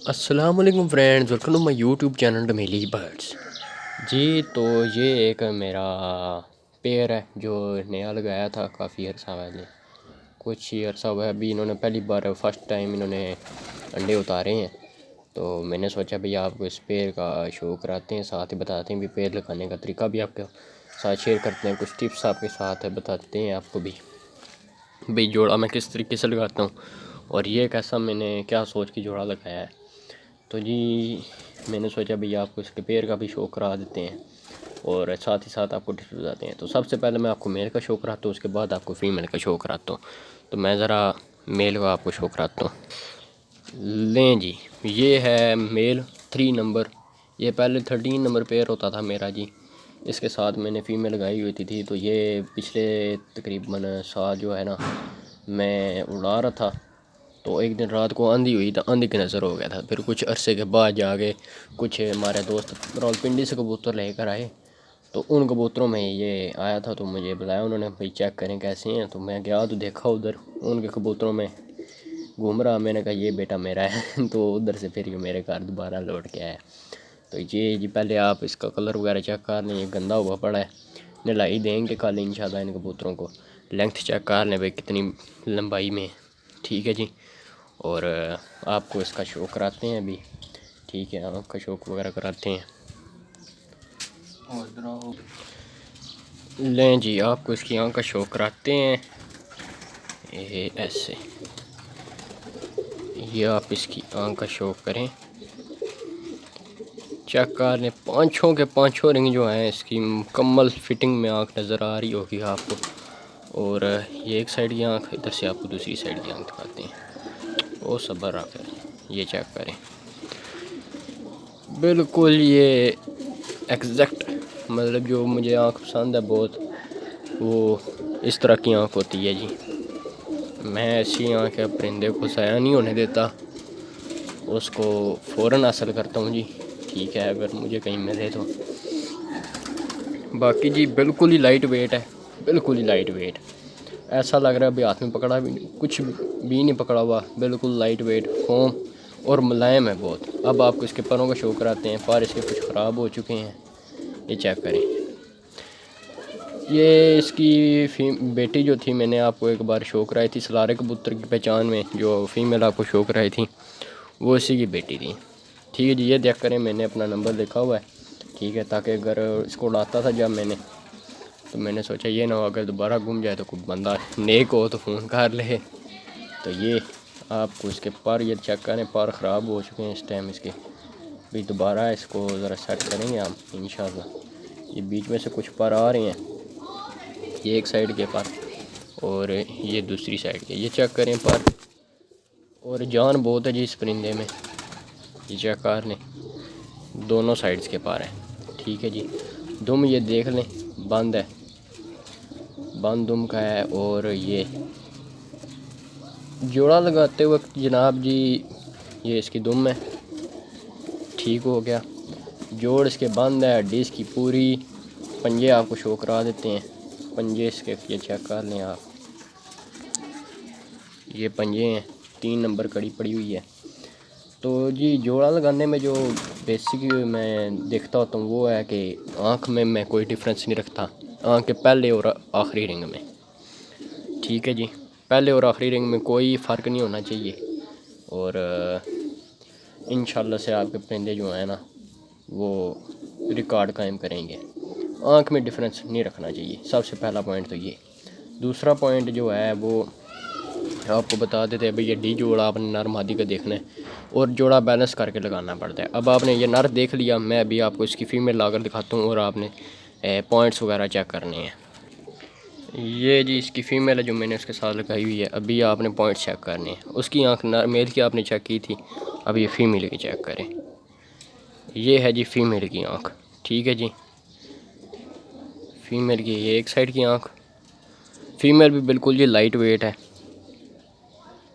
السلام علیکم friends, welcome to my YouTube channel ڈومیلی برڈس۔ جی تو یہ ایک میرا پیئر ہے جو نیا لگایا تھا کافی عرصہ پہلے، کچھ ہی عرصہ ہوا ہے۔ ابھی انہوں نے پہلی بار فرسٹ ٹائم انہوں نے انڈے اتارے ہیں، تو میں نے سوچا بھئی آپ کو اس پیئر کا شو کراتے ہیں، ساتھ ہی بتاتے ہیں بھی پیئر لگانے کا طریقہ بھی آپ کے ساتھ شیئر کرتے ہیں، کچھ ٹپس آپ کے ساتھ بتاتے ہیں آپ کو بھی بھئی جوڑا میں کس طریقے سے لگاتا ہوں اور یہ کیسا میں نے کیا سوچ کے جوڑا لگایا ہے۔ تو جی میں نے سوچا بھئی آپ کو اس کے پیئر کا بھی شو کرا دیتے ہیں اور ساتھ ہی ساتھ آپ کو ٹپس بتاتے ہیں۔ تو سب سے پہلے میں آپ کو میل کا شو کراتا ہوں، اس کے بعد آپ کو فیمیل کا شو کراتا ہوں۔ تو میں ذرا میل کا آپ کو شو کراتا ہوں۔ لیں جی، یہ ہے میل 3 نمبر، یہ پہلے 13 نمبر پیئر ہوتا تھا میرا جی، اس کے ساتھ میں نے فیمیل لگائی ہوئی تھی۔ تو یہ پچھلے تقریباً سال جو ہے نا میں اڑا رہا تھا، تو ایک دن رات کو آندھی ہوئی، تو آندھی کی نظر ہو گیا تھا۔ پھر کچھ عرصے کے بعد جا کے کچھ ہمارے دوست راولپنڈی سے کبوتر لے کر آئے، تو ان کبوتروں میں یہ آیا تھا، تو مجھے بلایا انہوں نے بھئی چیک کریں کیسے ہیں۔ تو میں گیا تو دیکھا ادھر ان کے کبوتروں میں گھوم رہا، میں نے کہا یہ بیٹا میرا ہے تو ادھر سے پھر یہ میرے گھر دوبارہ لوٹ کے آیا۔ تو یہ جی پہلے آپ اس کا کلر وغیرہ چیک کر لیں، یہ گندا ہوا پڑا ہے، نلائی دیں گے کل انشاءاللہ ان کبوتروں کو۔ لینتھ چیک کر لیں بھئی کتنی لمبائی میں، ٹھیک ہے جی۔ اور آپ کو اس کا شو کراتے ہیں ابھی، ٹھیک ہے، آنکھ کا شوق وغیرہ کراتے ہیں۔ لیں جی آپ کو اس کی آنکھ کا شو کراتے ہیں، یہ ایسے، یہ آپ اس کی آنکھ کا شو کریں، چیک کر لیں۔ پانچوں کے پانچوں رنگ جو ہیں اس کی مکمل فٹنگ میں آنکھ نظر آ رہی ہوگی آپ کو۔ اور یہ ایک سائڈ کی آنکھ، ادھر سے آپ کو دوسری سائڈ کی آنکھ دکھاتے ہیں، وہ صبر رکھ کر یہ چیک کریں، بالکل یہ ایگزیکٹ، مطلب جو مجھے آنکھ پسند ہے بہت، وہ اس طرح کی آنکھ ہوتی ہے جی۔ میں ایسی آنکھ پرندے کو ضائع نہیں ہونے دیتا، اس کو فوراً حاصل کرتا ہوں جی، ٹھیک ہے، اگر مجھے کہیں ملے تو۔ باقی جی بالکل ہی لائٹ ویٹ ہے، بالکل ہی لائٹ ویٹ، ایسا لگ رہا ہے ابھی ہاتھ میں پکڑا بھی کچھ بھی نہیں پکڑا ہوا، بالکل لائٹ ویٹ فوم اور ملائم ہے بہت۔ اب آپ کو اس کے پروں کا شو کراتے ہیں، پر اس کے کچھ خراب ہو چکے ہیں، یہ چیک کریں۔ یہ اس کی بیٹی جو تھی، میں نے آپ کو ایک بار شو کرائی تھی سلارے کبوتر کی پہچان میں، جو فیمیل آپ کو شو کرائی تھی وہ اسی کی بیٹی تھی، ٹھیک ہے جی۔ یہ دیکھ کریں، میں نے اپنا نمبر لکھا ہوا ہے، ٹھیک ہے، تاکہ اگر اس کو اڑاتا تھا جب میں نے، تو میں نے سوچا یہ نہ ہو اگر دوبارہ گم جائے تو کوئی بندہ نیک ہو تو فون کر لے۔ تو یہ آپ کو اس کے پر یہ چیک کریں، پر خراب ہو چکے ہیں اس ٹائم اس کے، بھی دوبارہ اس کو ذرا سیٹ کریں گے ہم انشاءاللہ۔ یہ بیچ میں سے کچھ پر آ رہے ہیں، یہ ایک سائڈ کے پر اور یہ دوسری سائڈ کے، یہ چیک کریں پر، اور جان بہت ہے جی اس پرندے میں، یہ چیک کر لیں، دونوں سائڈز کے پر ہیں، ٹھیک ہے جی۔ دم یہ دیکھ لیں بند ہے، بند دم کا ہے۔ اور یہ جوڑا لگاتے وقت جناب جی یہ اس کی دم ہے، ٹھیک ہو گیا، جوڑ اس کے بند ہے، ہڈی اس کی پوری، پنجے آپ کو شو کرا دیتے ہیں، پنجے اس کے یہ چیک کر لیں آپ، یہ پنجے ہیں، 3 نمبر کڑی پڑی ہوئی ہے۔ تو جی جوڑا لگانے میں جو بیسک میں دیکھتا ہوتا ہوں وہ ہے کہ آنکھ میں کوئی ڈفرینس نہیں رکھتا، آنکھ کے پہلے اور آخری رنگ میں، ٹھیک ہے جی، پہلے اور آخری رنگ میں کوئی فرق نہیں ہونا چاہیے۔ اور انشاءاللہ سے آپ کے پرندے جو ہیں نا وہ ریکارڈ قائم کریں گے، آنکھ میں ڈفرینس نہیں رکھنا چاہیے، سب سے پہلا پوائنٹ تو یہ۔ دوسرا پوائنٹ جو ہے وہ آپ کو بتا دیتے ہیں بھئی یہ ڈی جوڑا آپ نے نر مادی کا دیکھنا ہے اور جوڑا بیلنس کر کے لگانا پڑتا ہے۔ اب آپ نے یہ نر دیکھ لیا، میں ابھی آپ کو اس کی فیمیل لا کر دکھاتا ہوں اور آپ نے پوائنٹس وغیرہ چیک کرنے ہیں۔ یہ جی اس کی فیمیل ہے جو میں نے اس کے ساتھ لگائی ہوئی ہے، ابھی آپ نے پوائنٹس چیک کرنے ہیں، اس کی آنکھ میل کی آپ نے چیک کی تھی، اب یہ فیمیل کی چیک کریں، یہ ہے جی فیمیل کی آنکھ، ٹھیک ہے جی، فیمیل کی یہ ایک سائڈ کی آنکھ، فیمیل بھی بالکل یہ لائٹ ویٹ ہے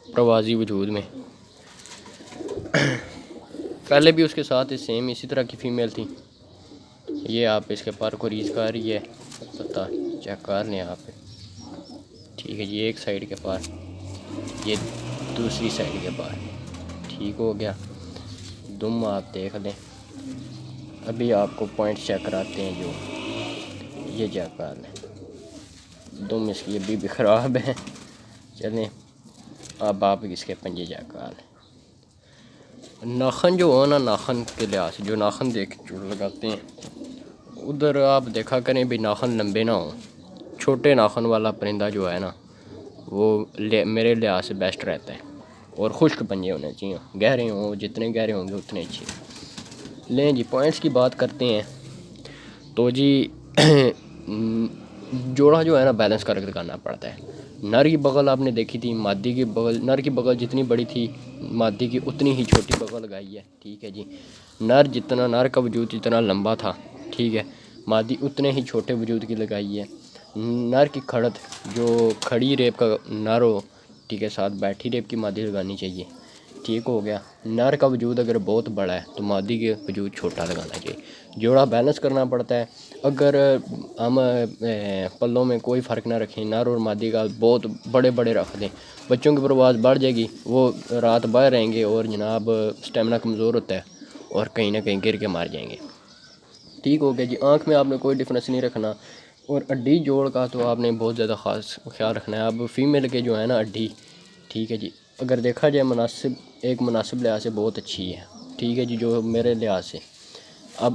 پروازی وجود میں، پہلے بھی اس کے ساتھ سیم اسی طرح کی فیمیل تھی۔ یہ آپ اس کے پر کو ریز کر رہی ہے، پتہ چیک کر لیں آپ، ٹھیک ہے جی، ایک سائڈ کے پر، یہ دوسری سائڈ کے پر، ٹھیک ہو گیا۔ دم آپ دیکھ لیں. ابھی آپ کو پوائنٹ چیک کراتے ہیں. جو یہ چیک کر لیں, دم اس کی ابھی بھی خراب ہے. چلیں اب آپ اس کے پنجے چیک کر لیں. ناخن جو ہو نا, ناخن کے لحاظ سے جو ناخن دیکھ لگاتے ہیں ادھر آپ دیکھا کریں بھی ناخن لمبے نہ ہوں. چھوٹے ناخن والا پرندہ جو ہے نا وہ میرے لحاظ سے بیسٹ رہتا ہے. اور خشک پنجے ہونے چاہیے, گہرے ہوں, جتنے گہرے ہوں گے اتنے اچھے. لیں جی پوائنٹس کی بات کرتے ہیں تو جی جوڑا جو ہے نا بیلنس کر کے لگانا پڑتا ہے. نر کی بغل آپ نے دیکھی تھی, مادی کی بغل, نر کی بغل جتنی بڑی تھی مادی کی اتنی ہی چھوٹی بغل لگائی ہے. ٹھیک ہے جی, نر کا وجود جتنا لمبا تھا, ٹھیک ہے, مادی اتنے ہی چھوٹے وجود کی لگائی ہے. نر کی کھڑت جو کھڑی ریپ کا نر ہو, ٹھیک ہے, ساتھ بیٹھی ریپ کی مادی لگانی چاہیے. ٹھیک ہو گیا. نر کا وجود اگر بہت بڑا ہے تو مادی کے وجود چھوٹا لگانا چاہیے. جوڑا بیلنس کرنا پڑتا ہے. اگر ہم پلوں میں کوئی فرق نہ رکھیں, نر اور مادی کا بہت بڑے بڑے رکھ دیں, بچوں کی پرواز بڑھ جائے گی, وہ رات باہر رہیں گے اور جناب اسٹیمنا کمزور ہوتا ہے اور کہیں نہ کہیں گر کے مار جائیں گے. ٹھیک ہو گیا جی. آنکھ میں آپ نے کوئی ڈفرینس نہیں رکھنا. اور ہڈی جوڑ کا تو آپ نے بہت زیادہ خاص خیال رکھنا ہے. اب فیمیل کے جو ہے نا ہڈی, ٹھیک ہے جی, اگر دیکھا جائے ایک مناسب لحاظ سے بہت اچھی ہے. ٹھیک ہے جی, جو میرے لحاظ سے. اب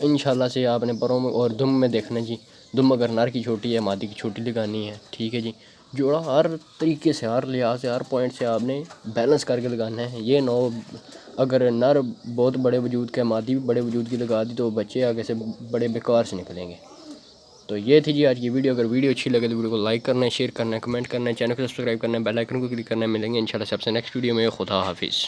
انشاءاللہ سے آپ نے پروں میں اور دم میں دیکھنا جی. دم اگر نر کی چھوٹی ہے, مادی کی چھوٹی لگانی ہے. ٹھیک ہے جی. جوڑا ہر طریقے سے, ہر لحاظ سے, ہر پوائنٹ سے آپ نے بیلنس کر کے لگانا ہے. یہ نہ ہو اگر نر بہت بڑے وجود کا, مادی بھی بڑے وجود کی لگا دی تو بچے آگے سے بڑے بیکار سے نکلیں گے. تو یہ تھی جی آج کی ویڈیو. اگر ویڈیو اچھی لگے تو ویڈیو کو لائک کرنا ہے, شیئر کرنا ہے, کمنٹ کرنا ہے, چینل کو سبسکرائب کرنا ہے, بیل آئکن کو کلک کرنا ہے. ملیں گے انشاءاللہ سب سے نیکسٹ ویڈیو میں. خدا حافظ.